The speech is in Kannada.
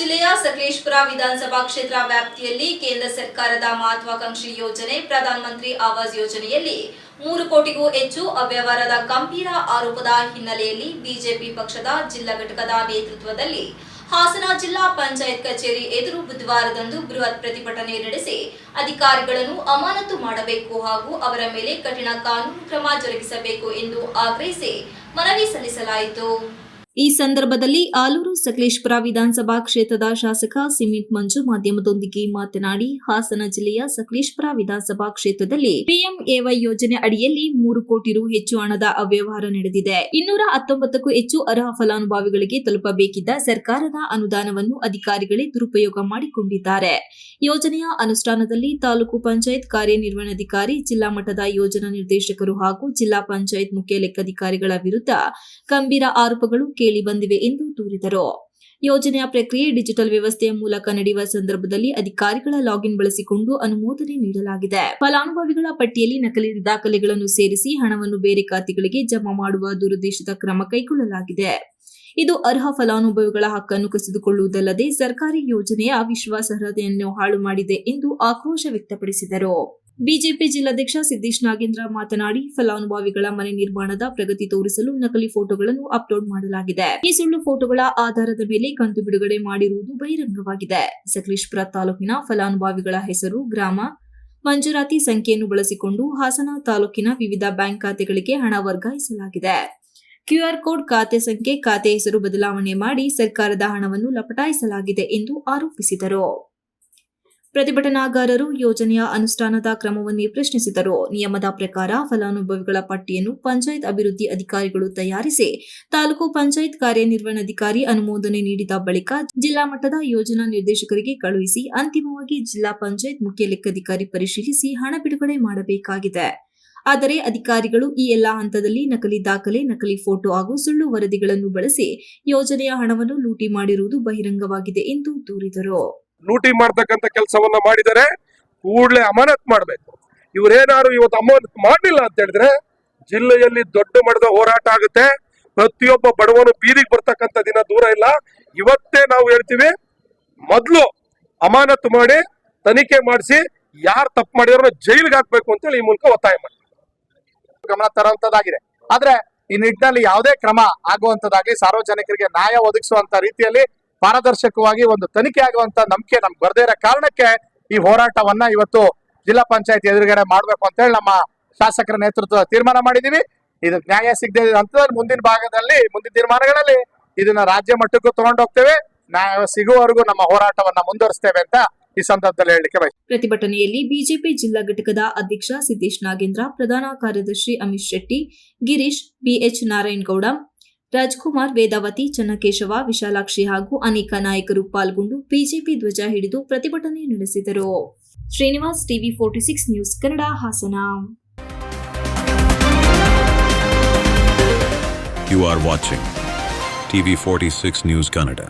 ಜಿಲ್ಲೆಯ ಸಕಲೇಶಪುರ ವಿಧಾನಸಭಾ ಕ್ಷೇತ್ರ ವ್ಯಾಪ್ತಿಯಲ್ಲಿ ಕೇಂದ್ರ ಸರ್ಕಾರದ ಮಹತ್ವಾಕಾಂಕ್ಷಿ ಯೋಜನೆ ಪ್ರಧಾನಮಂತ್ರಿ ಆವಾಸ್ ಯೋಜನೆಯಲ್ಲಿ 3 ಕೋಟಿಗೂ ಹೆಚ್ಚು ಅವ್ಯವಹಾರದ ಗಂಭೀರ ಆರೋಪದ ಹಿನ್ನೆಲೆಯಲ್ಲಿ ಬಿಜೆಪಿ ಪಕ್ಷದ ಜಿಲ್ಲಾ ಘಟಕದ ನೇತೃತ್ವದಲ್ಲಿ ಹಾಸನ ಜಿಲ್ಲಾ ಪಂಚಾಯತ್ ಕಚೇರಿ ಎದುರು ಬುಧವಾರದಂದು ಬೃಹತ್ ಪ್ರತಿಭಟನೆ ನಡೆಸಿ ಅಧಿಕಾರಿಗಳನ್ನು ಅಮಾನತು ಮಾಡಬೇಕು ಹಾಗೂ ಅವರ ಮೇಲೆ ಕಠಿಣ ಕಾನೂನು ಕ್ರಮ ಜರುಗಿಸಬೇಕು ಎಂದು ಆಗ್ರಹಿಸಿ ಮನವಿ ಸಲ್ಲಿಸಲಾಯಿತು. ಈ ಸಂದರ್ಭದಲ್ಲಿ ಆಲೂರು ಸಕಲೇಶಪುರ ವಿಧಾನಸಭಾ ಕ್ಷೇತ್ರದ ಶಾಸಕ ಸಿಮೆಂಟ್ ಮಂಜು ಮಾಧ್ಯಮದೊಂದಿಗೆ ಮಾತನಾಡಿ, ಹಾಸನ ಜಿಲ್ಲೆಯ ಸಕಲೇಶಪುರ ವಿಧಾನಸಭಾ ಕ್ಷೇತ್ರದಲ್ಲಿ ಪಿಎಂಎವೈ ಯೋಜನೆ ಅಡಿಯಲ್ಲಿ 3 ಕೋಟಿ ರು ಹೆಚ್ಚು ಹಣದ ಅವ್ಯವಹಾರ ನಡೆದಿದೆ. 219ಕ್ಕೂ ಹೆಚ್ಚು ಅರ್ಹ ಫಲಾನುಭವಿಗಳಿಗೆ ತಲುಪಬೇಕಿದ್ದ ಸರ್ಕಾರದ ಅನುದಾನವನ್ನು ಅಧಿಕಾರಿಗಳೇ ದುರುಪಯೋಗ ಮಾಡಿಕೊಂಡಿದ್ದಾರೆ. ಯೋಜನೆಯ ಅನುಷ್ಠಾನದಲ್ಲಿ ತಾಲೂಕು ಪಂಚಾಯತ್ ಕಾರ್ಯನಿರ್ವಹಣಾಧಿಕಾರಿ, ಜಿಲ್ಲಾ ಮಟ್ಟದ ಯೋಜನಾ ನಿರ್ದೇಶಕರು ಹಾಗೂ ಜಿಲ್ಲಾ ಪಂಚಾಯತ್ ಮುಖ್ಯ ಲೆಕ್ಕಾಧಿಕಾರಿಗಳ ವಿರುದ್ಧ ಗಂಭೀರ ಆರೋಪಗಳು ಕೇಳಿ ಬಂದಿವೆ ಎಂದು ದೂರಿದರು. ಯೋಜನೆಯ ಪ್ರಕ್ರಿಯೆ ಡಿಜಿಟಲ್ ವ್ಯವಸ್ಥೆಯ ಮೂಲಕ ನಡೆಯುವ ಸಂದರ್ಭದಲ್ಲಿ ಅಧಿಕಾರಿಗಳ ಲಾಗಿನ್ ಬಳಸಿಕೊಂಡು ಅನುಮೋದನೆ ನೀಡಲಾಗಿದೆ. ಫಲಾನುಭವಿಗಳ ಪಟ್ಟಿಯಲ್ಲಿ ನಕಲಿ ದಾಖಲೆಗಳನ್ನು ಸೇರಿಸಿ ಹಣವನ್ನು ಬೇರೆ ಖಾತೆಗಳಿಗೆ ಜಮಾ ಮಾಡುವ ದುರುದ್ದೇಶದ ಕ್ರಮ ಕೈಗೊಳ್ಳಲಾಗಿದೆ. ಇದು ಅರ್ಹ ಫಲಾನುಭವಿಗಳ ಹಕ್ಕನ್ನು ಕಸಿದುಕೊಳ್ಳುವುದಲ್ಲದೆ ಸರ್ಕಾರಿ ಯೋಜನೆಯ ವಿಶ್ವಾಸಾರ್ಹತೆಯನ್ನು ಹಾಳು ಮಾಡಿದೆ ಎಂದು ಆಕ್ರೋಶ ವ್ಯಕ್ತಪಡಿಸಿದರು. ಬಿಜೆಪಿ ಜಿಲ್ಲಾಧ್ಯಕ್ಷ ಸಿದ್ದೇಶ್ ನಾಗೇಂದ್ರ ಮಾತನಾಡಿ, ಫಲಾನುಭವಿಗಳ ಮನೆ ನಿರ್ಮಾಣದ ಪ್ರಗತಿ ತೋರಿಸಲು ನಕಲಿ ಫೋಟೋಗಳನ್ನು ಅಪ್ಲೋಡ್ ಮಾಡಲಾಗಿದೆ. ಈ ಸುಳ್ಳು ಫೋಟೋಗಳ ಆಧಾರದ ಮೇಲೆ ಕಂತು ಬಿಡುಗಡೆ ಮಾಡಿರುವುದು ಬಹಿರಂಗವಾಗಿದೆ. ಸಕಲೇಶಪುರ ತಾಲೂಕಿನ ಫಲಾನುಭವಿಗಳ ಹೆಸರು, ಗ್ರಾಮ, ಮಂಜೂರಾತಿ ಸಂಖ್ಯೆಯನ್ನು ಬಳಸಿಕೊಂಡು ಹಾಸನ ತಾಲೂಕಿನ ವಿವಿಧ ಬ್ಯಾಂಕ್ ಖಾತೆಗಳಿಗೆ ಹಣ ವರ್ಗಾಯಿಸಲಾಗಿದೆ. ಕ್ಯೂಆರ್ ಕೋಡ್, ಖಾತೆ ಸಂಖ್ಯೆ, ಖಾತೆ ಹೆಸರು ಬದಲಾವಣೆ ಮಾಡಿ ಸರ್ಕಾರದ ಹಣವನ್ನು ಲಪಟಾಯಿಸಲಾಗಿದೆ ಎಂದು ಆರೋಪಿಸಿದರು. ಪ್ರತಿಭಟನಾಕಾರರು ಯೋಜನೆಯ ಅನುಷ್ಠಾನದ ಕ್ರಮವನ್ನೇ ಪ್ರಶ್ನಿಸಿದರು. ನಿಯಮದ ಪ್ರಕಾರ ಫಲಾನುಭವಿಗಳ ಪಟ್ಟಿಯನ್ನು ಪಂಚಾಯತ್ ಅಭಿವೃದ್ಧಿ ಅಧಿಕಾರಿಗಳು ತಯಾರಿಸಿ ತಾಲೂಕು ಪಂಚಾಯತ್ ಕಾರ್ಯನಿರ್ವಹಣಾಧಿಕಾರಿ ಅನುಮೋದನೆ ನೀಡಿದ ಬಳಿಕ ಜಿಲ್ಲಾ ಮಟ್ಟದ ಯೋಜನಾ ನಿರ್ದೇಶಕರಿಗೆ ಕಳುಹಿಸಿ ಅಂತಿಮವಾಗಿ ಜಿಲ್ಲಾ ಪಂಚಾಯತ್ ಮುಖ್ಯ ಲೆಕ್ಕಾಧಿಕಾರಿ ಪರಿಶೀಲಿಸಿ ಹಣ ಬಿಡುಗಡೆ ಮಾಡಬೇಕಾಗಿದೆ. ಆದರೆ ಅಧಿಕಾರಿಗಳು ಈ ಎಲ್ಲಾ ಹಂತದಲ್ಲಿ ನಕಲಿ ದಾಖಲೆ, ನಕಲಿ ಫೋಟೋ ಹಾಗೂ ಸುಳ್ಳು ವರದಿಗಳನ್ನು ಬಳಸಿ ಯೋಜನೆಯ ಹಣವನ್ನು ಲೂಟಿ ಮಾಡಿರುವುದು ಬಹಿರಂಗವಾಗಿದೆ ಎಂದು ದೂರಿದರು. ಲೂಟಿ ಮಾಡ್ತಕ್ಕಂಥ ಕೆಲಸವನ್ನ ಮಾಡಿದರೆ ಕೂಡಲೇ ಅಮಾನತ್ ಮಾಡಬೇಕು. ಇವರೇನಾದ್ರು ಇವತ್ತು ಅಮಾನತ್ ಮಾಡಲಿಲ್ಲ ಅಂತ ಹೇಳಿದ್ರೆ ಜಿಲ್ಲೆಯಲ್ಲಿ ದೊಡ್ಡ ಮಟ್ಟದ ಹೋರಾಟ ಆಗುತ್ತೆ. ಪ್ರತಿಯೊಬ್ಬ ಬಡವನು ಬೀದಿಗೆ ಬರ್ತಕ್ಕಂಥ ದಿನ ದೂರ ಇಲ್ಲ. ಇವತ್ತೇ ನಾವು ಹೇಳ್ತೀವಿ, ಮೊದಲು ಅಮಾನತು ಮಾಡಿ ತನಿಖೆ ಮಾಡಿಸಿ ಯಾರು ತಪ್ಪು ಮಾಡಿದಾರೋ ಜೈಲಿಗೆ ಹಾಕ್ಬೇಕು ಅಂತೇಳಿ ಈ ಮೂಲಕ ಒತ್ತಾಯ ಮಾಡಿ ಗಮನ ತರುವಂತದ್ದಾಗಿದೆ. ಆದ್ರೆ ಈ ನಿಟ್ಟಿನಲ್ಲಿ ಯಾವುದೇ ಕ್ರಮ ಆಗುವಂತದ್ದಾಗಿ ಸಾರ್ವಜನಿಕರಿಗೆ ನ್ಯಾಯ ಒದಗಿಸುವಂತ ರೀತಿಯಲ್ಲಿ ಪಾರದರ್ಶಕವಾಗಿ ಒಂದು ತನಿಖೆ ಆಗುವಂತ ನಂಬಿಕೆ ನಮ್ಗೆ ಬರ್ದೇ ಇರೋ ಕಾರಣಕ್ಕೆ ಈ ಹೋರಾಟವನ್ನ ಇವತ್ತು ಜಿಲ್ಲಾ ಪಂಚಾಯತ್ ಎದುರುಗಡೆ ಮಾಡ್ಬೇಕು ಅಂತ ಹೇಳಿ ನಮ್ಮ ಶಾಸಕರ ನೇತೃತ್ವದ ತೀರ್ಮಾನ ಮಾಡಿದೀವಿ. ಇದಕ್ಕೆ ನ್ಯಾಯ ಸಿಗದೆ ಹಂತದಲ್ಲಿ ಮುಂದಿನ ತೀರ್ಮಾನಗಳಲ್ಲಿ ಇದನ್ನ ರಾಜ್ಯ ಮಟ್ಟಕ್ಕೂ ತಗೊಂಡೋಗ್ತೇವೆ. ನ್ಯಾಯ ಸಿಗುವವರೆಗೂ ನಮ್ಮ ಹೋರಾಟವನ್ನ ಮುಂದುವರಿಸ್ತೇವೆ ಅಂತ ಈ ಸಂದರ್ಭದಲ್ಲಿ ಹೇಳಲಿಕ್ಕೆ ಬಯಸ್ತೇನೆ. ಪ್ರತಿಭಟನೆಯಲ್ಲಿ ಬಿಜೆಪಿ ಜಿಲ್ಲಾ ಘಟಕದ ಅಧ್ಯಕ್ಷ ಸಿದ್ದೇಶ್ ನಾಗೇಂದ್ರ, ಪ್ರಧಾನ ಕಾರ್ಯದರ್ಶಿ ಅಮಿತ್ ಶೆಟ್ಟಿ, ಗಿರೀಶ್, ಬಿಎಚ್ ನಾರಾಯಣಗೌಡ, ರಾಜ್ಕುಮಾರ್, ವೇದಾವತಿ, ಚನ್ನಕೇಶವ, ವಿಶಾಲಾಕ್ಷಿ ಹಾಗೂ ಅನೇಕ ನಾಯಕರು ಪಾಲ್ಗೊಂಡು ಬಿಜೆಪಿ ಧ್ವಜ ಹಿಡಿದು ಪ್ರತಿಭಟನೆ ನಡೆಸಿದರು. Srinivas, TV 46 news Kannada, Hassan. You are watching TV 46 News Kannada.